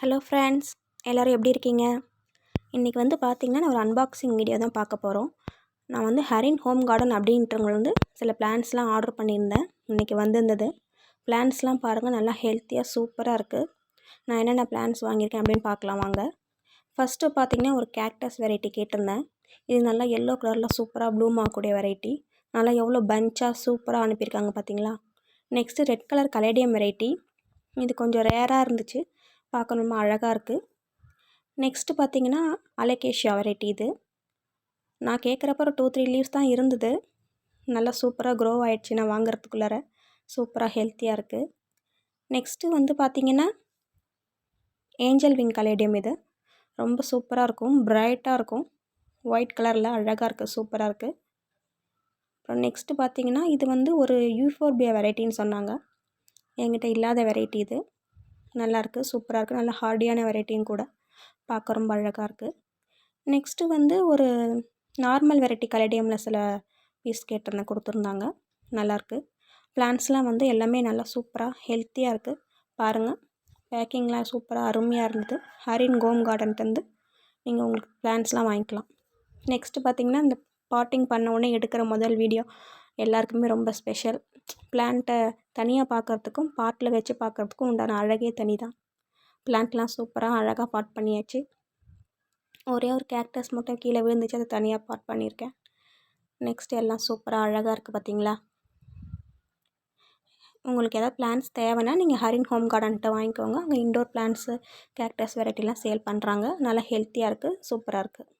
Hello friends, எல்லோரும் எப்படி இருக்கீங்க? இன்றைக்கி வந்து பார்த்திங்கன்னா நான் ஒரு அன்பாக்சிங் வீடியோ தான் பார்க்க போகிறோம். நான் வந்து ஹரின் ஹோம் கார்டன் அப்படின்றவங்க வந்து சில பிளான்ட்ஸ்லாம் ஆர்டர் பண்ணியிருந்தேன். இன்றைக்கி வந்திருந்தது. பிளான்ட்ஸ்லாம் பாருங்கள், நல்லா ஹெல்த்தியாக சூப்பராக இருக்குது. நான் என்னென்ன பிளான்ட்ஸ் வாங்கியிருக்கேன் அப்படின்னு பார்க்கலாம் வாங்க. ஃபஸ்ட்டு பார்த்திங்கன்னா ஒரு கேக்டஸ் வெரைட்டி கேட்டிருந்தேன். இது நல்லா எல்லோ கலரில் சூப்பராக ப்ளூம் ஆகக்கூடிய வெரைட்டி. நல்லா எவ்வளோ பஞ்சாக சூப்பராக அனுப்பியிருக்காங்க பார்த்தீங்களா. Next red colour caladium variety. இது கொஞ்சம் ரேராக இருந்துச்சு, பார்க்க ரொம்ப அழகாக இருக்குது. நெக்ஸ்ட்டு பார்த்திங்கன்னா அலோகேஷியா வெரைட்டி. இது நான் கேட்குறப்ப ஒரு 2-3 லீவ்ஸ் தான் இருந்தது. நல்லா சூப்பராக க்ரோ ஆகிடுச்சு. நான் வாங்குறதுக்குள்ளார சூப்பராக ஹெல்த்தியாக இருக்குது. நெக்ஸ்ட்டு வந்து பார்த்திங்கன்னா ஏஞ்சல் விங் கலேடியம். இது ரொம்ப சூப்பராக இருக்கும், பிரைட்டாக இருக்கும், ஒயிட் கலரில் அழகாக இருக்குது, சூப்பராக இருக்குது. அப்புறம் நெக்ஸ்ட்டு பார்த்திங்கன்னா இது வந்து ஒரு யூஃபோர்பியா வெரைட்டின்னு சொன்னாங்க. என்கிட்ட இல்லாத வெரைட்டி. இது நல்லாயிருக்கு, சூப்பராக இருக்குது, நல்லா ஹார்டியான வெரைட்டியும் கூட, பார்க்க ரொம்ப அழகாக இருக்குது. நெக்ஸ்ட்டு வந்து ஒரு நார்மல் வெரைட்டி கலேடியமில் சில பீஸ் கேட்டிருந்தேன், கொடுத்துருந்தாங்க. நல்லாயிருக்கு. பிளான்ட்ஸ்லாம் வந்து எல்லாமே நல்லா சூப்பராக ஹெல்த்தியாக இருக்குது. பாருங்கள், பேக்கிங்லாம் சூப்பராக அருமையாக இருந்தது. ஹரின் ஹோம் கார்டன்ட்டு நீங்கள் உங்களுக்கு பிளான்ட்ஸ்லாம் வாங்கிக்கலாம். நெக்ஸ்ட்டு பார்த்திங்கன்னா இந்த பாட்டிங் பண்ண உடனே எடுக்கிற முதல் வீடியோ எல்லாருக்குமே ரொம்ப ஸ்பெஷல். பிளான்ட்டை தனியாக பார்க்குறதுக்கும் பாட்டில் வச்சு பார்க்குறதுக்கும் உண்டான அழகே தனி தான். பிளான்ட்லாம் சூப்பராக அழகாக பாட் பண்ணியாச்சு. ஒரே ஒரு கேக்டஸ் மட்டும் கீழே விழுந்துச்சு, அதை தனியாக பாட் பண்ணியிருக்கேன். நெக்ஸ்ட் எல்லாம் சூப்பராக அழகாக இருக்குது பார்த்தீங்களா. உங்களுக்கு எதாவது பிளான்ட்ஸ் தேவைன்னா நீங்கள் ஹரின் ஹோம் கார்டன்கிட்ட வாங்கிக்கோங்க. அங்கே இண்டோர் பிளான்ட்ஸு கேக்டஸ் வெரைட்டிலாம் சேல் பண்ணுறாங்க. நல்லா ஹெல்த்தியாக இருக்குது, சூப்பராக இருக்குது.